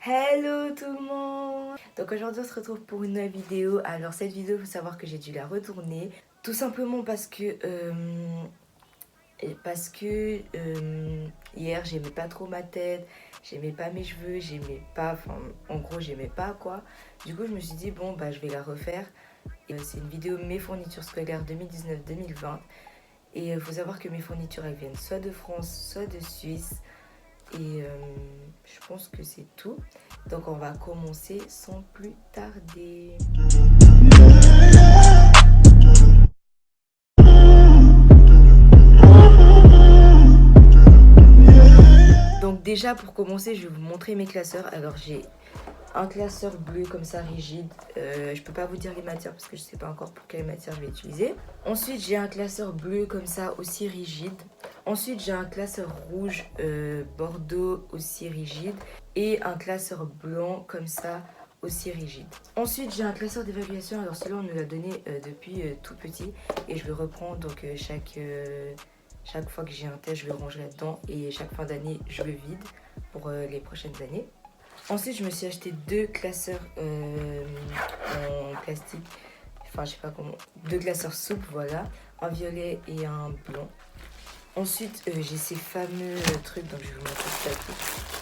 Hello tout le monde. Donc aujourd'hui on se retrouve pour une nouvelle vidéo. Alors cette vidéo, il faut savoir que j'ai dû la retourner. Tout simplement parce que hier j'aimais pas trop ma tête, j'aimais pas mes cheveux, j'aimais pas, enfin en gros j'aimais pas quoi. Du coup je me suis dit bon bah je vais la refaire. C'est une vidéo mes fournitures scolaires 2019-2020. Et il faut savoir que mes fournitures elles viennent soit de France, soit de Suisse. Et je pense que c'est tout. Donc on va commencer sans plus tarder. Donc déjà pour commencer, je vais vous montrer mes classeurs. Alors j'ai un classeur bleu comme ça rigide. Je peux pas vous dire les matières parce que je sais pas encore pour quelle matière je vais utiliser. Ensuite j'ai un classeur bleu comme ça aussi rigide. Ensuite j'ai un classeur rouge bordeaux aussi rigide. Et un classeur blanc comme ça aussi rigide. Ensuite j'ai un classeur d'évaluation. Alors celui-là on nous l'a donné depuis tout petit. Et je le reprends donc chaque fois que j'ai un test je le range là-dedans. Et chaque fin d'année je le vide pour les prochaines années. Ensuite, je me suis acheté deux classeurs en plastique. Enfin, je sais pas comment. Deux classeurs souples, voilà. Un violet et un blanc. Ensuite, j'ai ces fameux trucs, donc je vais vous montrer ça.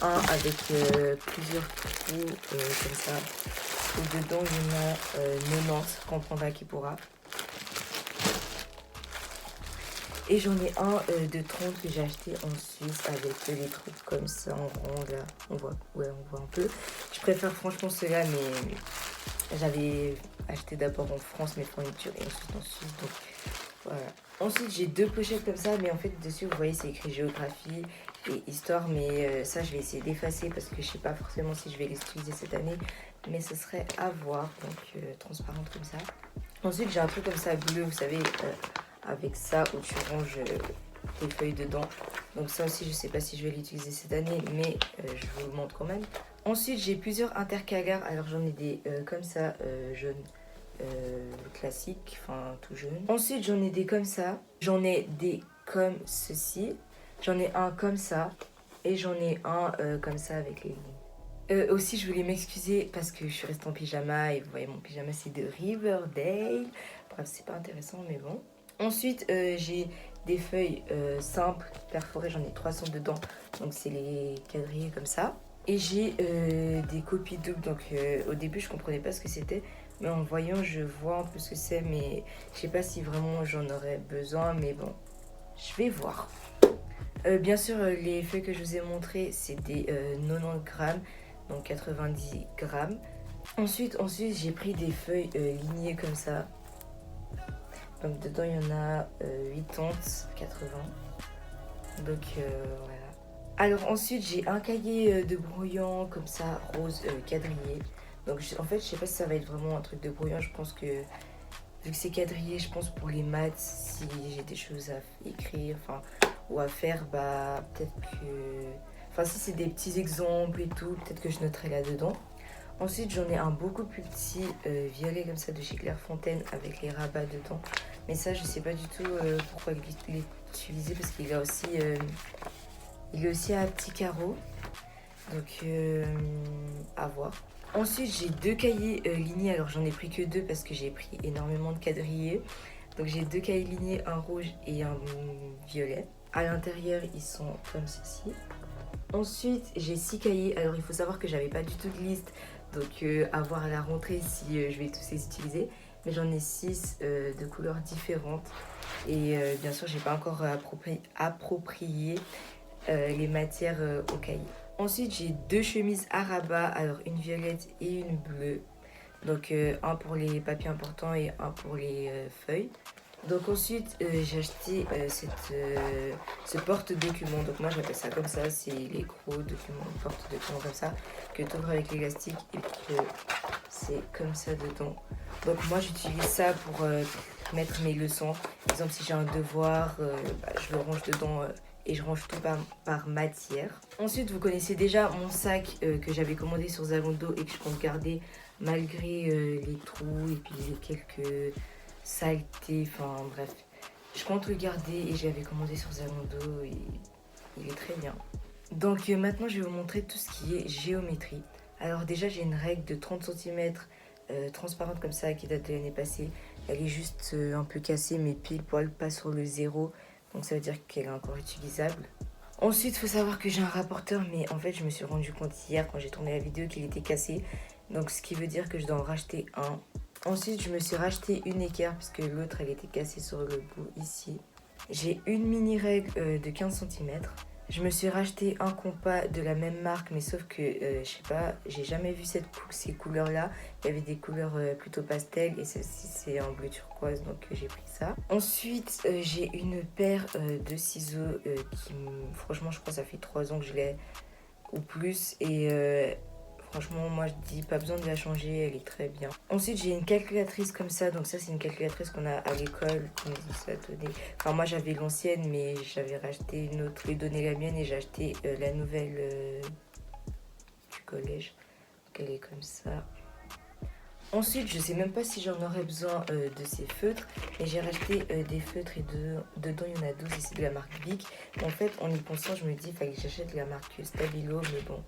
Un avec plusieurs trous comme ça. Et dedans, il y en a 90, qu'on prendra qui pourra. Et j'en ai un de 30 que j'ai acheté en Suisse avec les trucs comme ça en rond là. On voit un peu. Je préfère franchement ceux-là, mais j'avais acheté d'abord en France mes fournitures et ensuite en Suisse. Donc voilà. Ensuite j'ai deux pochettes comme ça, mais en fait dessus vous voyez c'est écrit géographie et histoire. Mais ça je vais essayer d'effacer parce que je sais pas forcément si je vais les utiliser cette année. Mais ce serait à voir, donc transparente comme ça. Ensuite j'ai un truc comme ça bleu, vous savez, avec ça où tu ranges tes feuilles dedans. Donc ça aussi je sais pas si je vais l'utiliser cette année, mais je vous le montre quand même. Ensuite j'ai plusieurs intercalaires. Alors j'en ai des comme ça jaunes classiques, enfin tout jaune. Ensuite j'en ai des comme ça, j'en ai des comme ceci, j'en ai un comme ça et j'en ai un comme ça avec les lignes. Aussi je voulais m'excuser parce que je suis restée en pyjama et vous voyez mon pyjama c'est de Riverdale. Bref c'est pas intéressant mais bon. Ensuite, j'ai des feuilles simples, perforées, j'en ai 300 dedans, donc c'est les quadrillés comme ça. Et j'ai des copies doubles, donc au début je comprenais pas ce que c'était, mais en voyant je vois un peu ce que c'est, mais je sais pas si vraiment j'en aurais besoin, mais bon, je vais voir. Bien sûr, les feuilles que je vous ai montrées, c'est des 90 grammes, donc 90 grammes. Ensuite j'ai pris des feuilles lignées comme ça. Donc dedans il y en a 80, 80. Donc voilà. Alors ensuite j'ai un cahier de brouillon comme ça, rose quadrillé. Donc en fait je sais pas si ça va être vraiment un truc de brouillon. Je pense que vu que c'est quadrillé, je pense pour les maths, si j'ai des choses à écrire ou à faire, bah peut-être que... Enfin si c'est des petits exemples et tout, peut-être que je noterai là-dedans. Ensuite, j'en ai un beaucoup plus petit, violet comme ça de chez Clairefontaine avec les rabats dedans. Mais ça, je sais pas du tout pourquoi l'utiliser parce qu'il il est aussi à petits carreaux. Donc, à voir. Ensuite, j'ai deux cahiers lignés. Alors, j'en ai pris que deux parce que j'ai pris énormément de quadrillés. Donc, j'ai deux cahiers lignés, un rouge et un violet. À l'intérieur, ils sont comme ceci. Ensuite, j'ai 6 cahiers. Alors, il faut savoir que j'avais pas du tout de liste. Donc, à voir à la rentrée si je vais tous les utiliser. Mais j'en ai 6 de couleurs différentes. Et bien sûr, j'ai pas encore approprié les matières au cahier. Ensuite, j'ai deux chemises à rabat. Alors, une violette et une bleue. Donc, un pour les papiers importants et un pour les feuilles. Donc ensuite j'ai acheté ce porte-document. Donc moi j'appelle ça comme ça, c'est les gros documents, porte-documents comme ça, que tu ouvres avec l'élastique et que c'est comme ça dedans. Donc moi j'utilise ça pour mettre mes leçons. Par exemple si j'ai un devoir, je le range dedans et je range tout par matière. Ensuite vous connaissez déjà mon sac que j'avais commandé sur Zalando et que je compte garder malgré les trous et puis les quelques... saleté, enfin bref. Je compte le garder et je l'avais commandé sur Zalando et il est très bien. Donc maintenant je vais vous montrer tout ce qui est géométrie. Alors déjà, j'ai une règle de 30 cm transparente comme ça qui date de l'année passée. Elle est juste un peu cassée, mais pile poil pas sur le zéro. Donc ça veut dire qu'elle est encore utilisable. Ensuite, il faut savoir que j'ai un rapporteur, mais en fait, je me suis rendu compte hier quand j'ai tourné la vidéo qu'il était cassé. Donc ce qui veut dire que je dois en racheter un. Ensuite, je me suis racheté une équerre parce que l'autre, elle était cassée sur le bout ici. J'ai une mini règle de 15 cm. Je me suis racheté un compas de la même marque, mais sauf que, je sais pas, j'ai jamais vu ces couleurs-là. Il y avait des couleurs plutôt pastel et celle-ci c'est en bleu turquoise, donc j'ai pris ça. Ensuite, j'ai une paire de ciseaux qui, franchement, je crois que ça fait 3 ans que je l'ai ou plus. Et franchement, moi je dis pas besoin de la changer, elle est très bien. Ensuite, j'ai une calculatrice comme ça. Donc ça, c'est une calculatrice qu'on a à l'école, qu'on nous a donné. Enfin, moi j'avais l'ancienne, mais j'avais racheté une autre. Je lui ai donné la mienne et j'ai acheté la nouvelle du collège. Donc elle est comme ça. Ensuite, je sais même pas si j'en aurais besoin de ces feutres, mais j'ai racheté des feutres et dedans il y en a 12 et c'est de la marque Bic. En fait, en y pensant, je me dis qu'il fallait que j'achète la marque Stabilo, mais bon,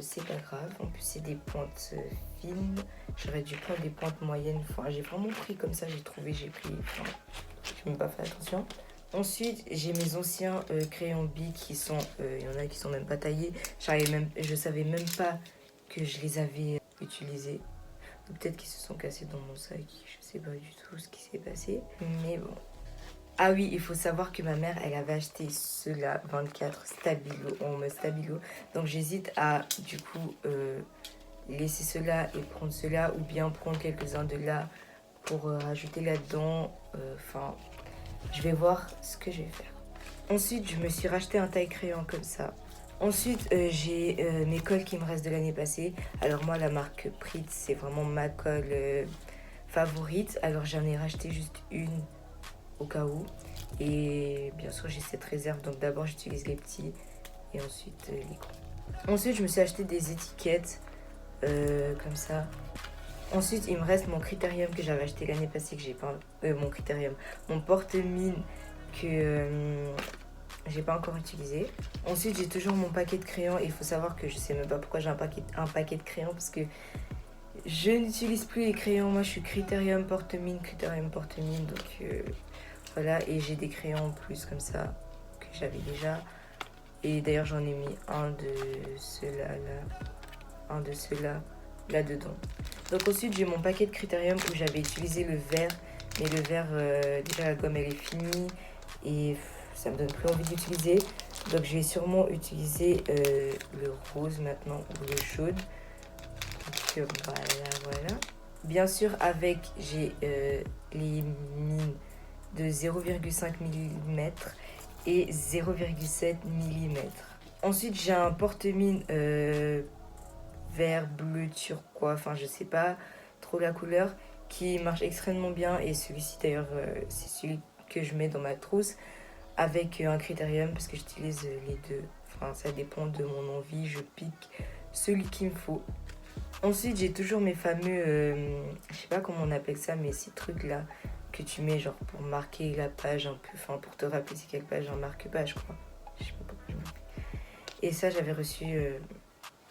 c'est pas grave. En plus, c'est des pointes fines. J'aurais dû prendre des pointes moyennes. Enfin, j'ai vraiment pris comme ça, j'ai trouvé, j'ai pris. Enfin, j'ai même pas fait attention. Ensuite, j'ai mes anciens crayons Bic qui sont. Il y en a qui sont même pas taillés. Je savais même pas que je les avais utilisés. Peut-être qu'ils se sont cassés dans mon sac, je sais pas du tout ce qui s'est passé. Mais bon. Ah oui, il faut savoir que ma mère, elle avait acheté ceux-là, 24 Stabilo, en mode Stabilo. Donc j'hésite à, du coup, laisser ceux-là et prendre ceux-là, ou bien prendre quelques-uns de là pour rajouter là-dedans. Enfin, je vais voir ce que je vais faire. Ensuite, je me suis racheté un taille-crayon comme ça. Ensuite, j'ai mes colles qui me restent de l'année passée. Alors moi, la marque Pritz, c'est vraiment ma colle favorite. Alors j'en ai racheté juste une au cas où. Et bien sûr, j'ai cette réserve. Donc d'abord, j'utilise les petits et ensuite les gros. Ensuite, je me suis acheté des étiquettes comme ça. Ensuite, il me reste mon critérium que j'avais acheté l'année passée, que j'ai pas... mon critérium, mon porte-mine que j'ai pas encore utilisé. Ensuite, j'ai toujours mon paquet de crayons. Et il faut savoir que je sais même pas pourquoi j'ai un paquet de crayons. Parce que je n'utilise plus les crayons. Moi, je suis critérium porte-mine. Donc voilà. Et j'ai des crayons en plus comme ça que j'avais déjà. Et d'ailleurs, j'en ai mis un de ceux-là, là. Un de ceux-là, là-dedans. Donc ensuite, j'ai mon paquet de critérium où j'avais utilisé le vert. Mais le vert, déjà, la gomme, elle est finie. Et ça me donne plus envie d'utiliser. Donc je vais sûrement utiliser le rose maintenant ou le jaune. Donc voilà. Bien sûr, avec j'ai les mines de 0,5 mm et 0,7 mm. Ensuite, j'ai un porte-mine vert, bleu, turquoise, enfin je sais pas trop la couleur, qui marche extrêmement bien. Et celui-ci d'ailleurs, c'est celui que je mets dans ma trousse avec un critérium parce que j'utilise les deux. Enfin, ça dépend de mon envie, je pique celui qu'il me faut. Ensuite, j'ai toujours mes fameux, je sais pas comment on appelle ça, mais ces trucs-là que tu mets genre pour marquer la page un peu, enfin pour te rappeler c'est quelle page, un marque-page, je crois. Je sais pas pourquoi je marque. Et ça, j'avais reçu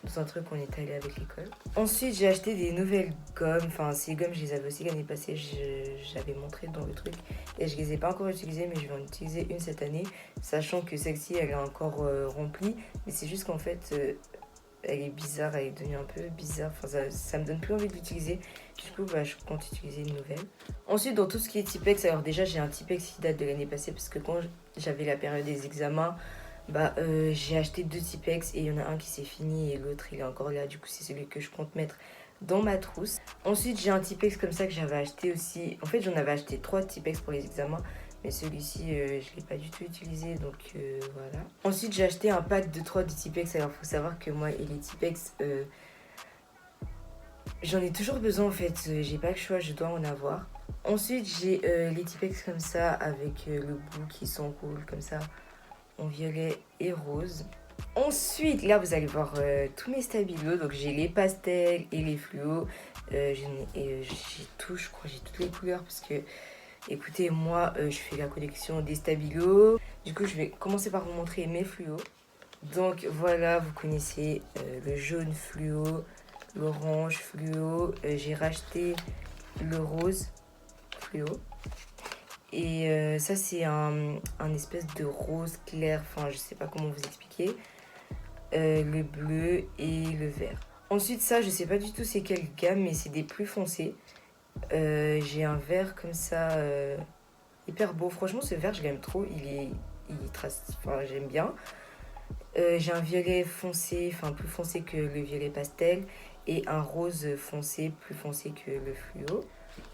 dans un truc qu'on est allé avec l'école. Ensuite, j'ai acheté des nouvelles gommes. Enfin, ces gommes, je les avais aussi l'année passée. J'avais montré dans le truc. Et je les ai pas encore utilisées, mais je vais en utiliser une cette année. Sachant que celle-ci, elle est encore remplie. Mais c'est juste qu'en fait, elle est bizarre. Elle est devenue un peu bizarre. Enfin, ça me donne plus envie de l'utiliser. Du coup, je compte utiliser une nouvelle. Ensuite, dans tout ce qui est Tipex, alors déjà, j'ai un Tipex qui date de l'année passée. Parce que quand j'avais la période des examens, j'ai acheté 2 Tipex et il y en a un qui s'est fini et l'autre il est encore là. Du coup, c'est celui que je compte mettre dans ma trousse. Ensuite, j'ai un Tipex comme ça que j'avais acheté aussi. En fait, j'en avais acheté 3 Tipex pour les examens, mais celui-ci, je ne l'ai pas du tout utilisé, donc voilà. Ensuite, j'ai acheté un pack de 3 de Tipex. Alors, il faut savoir que moi et les Tipex, j'en ai toujours besoin en fait. J'ai pas le choix, je dois en avoir. Ensuite, j'ai les Tipex comme ça avec le bout qui s'enroule comme ça en violet et rose. Ensuite, là, vous allez voir tous mes stabilos. Donc, j'ai les pastels et les fluos. J'ai tout, je crois, j'ai toutes les couleurs. Parce que, écoutez, moi, je fais la collection des stabilos. Du coup, je vais commencer par vous montrer mes fluos. Donc voilà, vous connaissez le jaune fluo, l'orange fluo. J'ai racheté le rose fluo. Et ça, c'est un espèce de rose clair. Enfin, je sais pas comment vous expliquer. Le bleu et le vert. Ensuite, ça, je sais pas du tout c'est quelle gamme, mais c'est des plus foncés. J'ai un vert comme ça, hyper beau. Franchement, ce vert, je l'aime trop. Il trace, enfin, j'aime bien. J'ai un violet foncé, enfin plus foncé que le violet pastel, et un rose foncé, plus foncé que le fluo.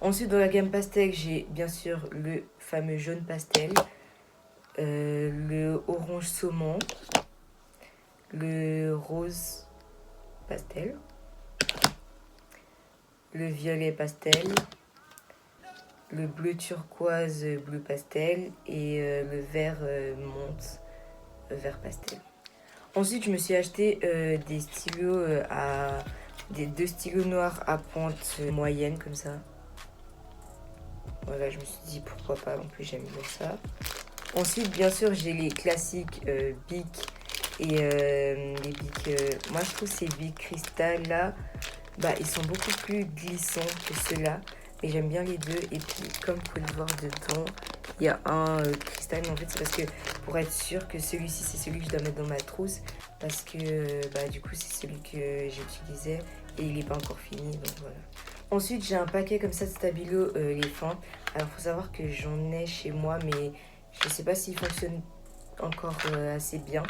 Ensuite, dans la gamme pastel, j'ai bien sûr le fameux jaune pastel, le orange saumon, le rose pastel, le violet pastel, le bleu turquoise bleu pastel et le vert menthe vert pastel. Ensuite, je me suis acheté des stylos des 2 stylos noirs à pointe moyenne comme ça. Voilà, je me suis dit pourquoi pas, en plus j'aime bien ça. Ensuite, bien sûr, j'ai les classiques Bic et les Bic. Moi, je trouve ces Bic cristal là, bah, ils sont beaucoup plus glissants que ceux-là. Mais j'aime bien les deux. Et puis, comme vous pouvez le voir dedans, il y a un cristal. Mais en fait, c'est parce que pour être sûr que celui-ci, c'est celui que je dois mettre dans ma trousse. Parce que bah, du coup, c'est celui que j'utilisais et il n'est pas encore fini. Donc voilà. Ensuite, j'ai un paquet comme ça de Stabilo, les fins. Alors, il faut savoir que j'en ai chez moi, mais je ne sais pas s'il fonctionne encore assez bien.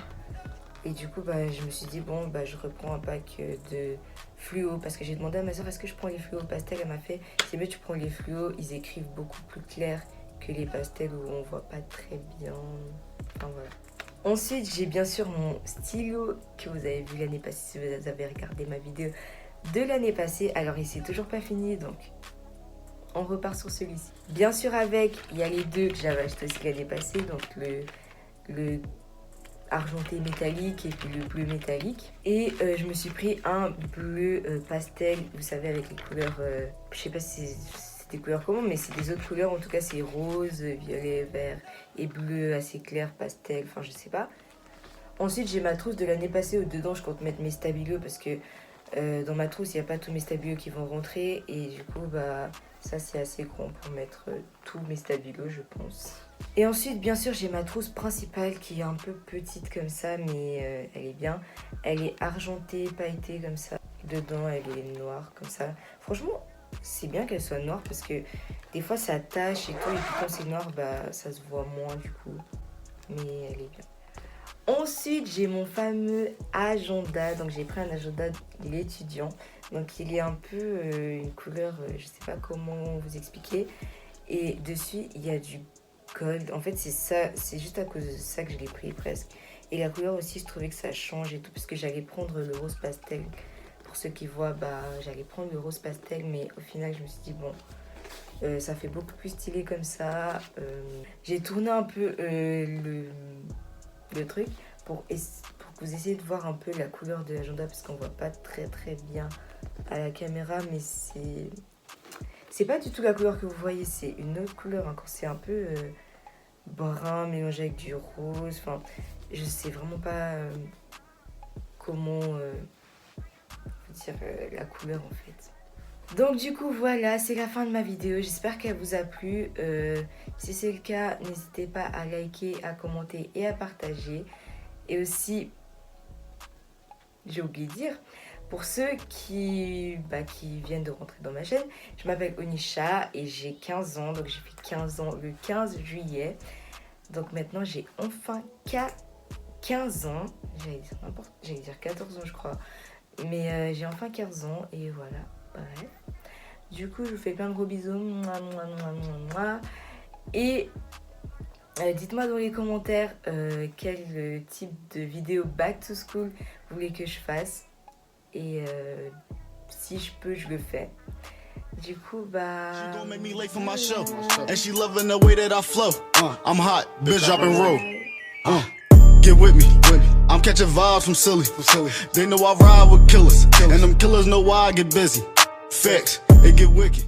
Et du coup, bah, je me suis dit, bon, bah, je reprends un pack de fluo. Parce que j'ai demandé à ma soeur, est-ce que je prends les fluos pastel? Elle m'a fait, c'est mieux, tu prends les fluos, ils écrivent beaucoup plus clair que les pastels où on voit pas très bien. Enfin, voilà. Ensuite, j'ai bien sûr mon stylo que vous avez vu l'année passée, si vous avez regardé ma vidéo de l'année passée. Alors, il s'est toujours pas fini, donc on repart sur celui-ci. Bien sûr, avec, il y a les deux que j'avais acheté aussi l'année passée, donc le argenté métallique et puis le bleu métallique. Et je me suis pris un bleu pastel, vous savez, avec les couleurs, je sais pas si c'est des couleurs comment, mais c'est des autres couleurs. En tout cas, c'est rose, violet, vert et bleu assez clair, pastel, enfin je sais pas. Ensuite, j'ai ma trousse de l'année passée où dedans je compte mettre mes stabilos parce que dans ma trousse, il n'y a pas tous mes stabilos qui vont rentrer. Et du coup, bah, ça c'est assez grand pour mettre tous mes stabilos, je pense. Et ensuite, bien sûr, j'ai ma trousse principale qui est un peu petite comme ça, mais elle est bien. Elle est argentée, pailletée comme ça. Dedans, elle est noire comme ça. Franchement, c'est bien qu'elle soit noire parce que des fois, ça tache et tout. Et puis quand c'est noir, bah, ça se voit moins du coup. Mais elle est bien. Ensuite, j'ai mon fameux agenda. Donc, j'ai pris un agenda de l'étudiant. Donc, il est un peu une couleur, je sais pas comment vous expliquer. Et dessus, il y a du gold. En fait, c'est ça, c'est juste à cause de ça que je l'ai pris presque. Et la couleur aussi, je trouvais que ça change et tout. Parce que j'allais prendre le rose pastel. Pour ceux qui voient, bah, j'allais prendre le rose pastel. Mais au final, je me suis dit, bon, ça fait beaucoup plus stylé comme ça. J'ai tourné un peu le truc pour que vous essayez de voir un peu la couleur de l'agenda parce qu'on voit pas très bien à la caméra, mais c'est pas du tout la couleur que vous voyez, c'est une autre couleur encore. C'est un peu brun mélangé avec du rose. Enfin, je sais vraiment pas comment dire la couleur en fait. Donc du coup voilà, c'est la fin de ma vidéo, j'espère qu'elle vous a plu. Si c'est le cas, n'hésitez pas à liker, à commenter et à partager. Et aussi, j'ai oublié de dire, pour ceux qui viennent de rentrer dans ma chaîne, je m'appelle Onisha et j'ai 15 ans, donc j'ai fait 15 ans le 15 juillet. Donc maintenant j'ai enfin 15 ans, j'allais dire 14 ans je crois, mais j'ai enfin 15 ans et voilà. Bref. Du coup, je vous fais plein de gros bisous. Et dites-moi dans les commentaires quel type de vidéo back to school vous voulez que je fasse. Et si je peux, je le fais. Du coup, bah... She gon' make me late for my show. And she loving the way that I flow. I'm hot, bitch, drop and roll. Get with me. I'm catching vibes from silly. They know I ride with killers. And them killers know why I get busy. Facts, it get wicked.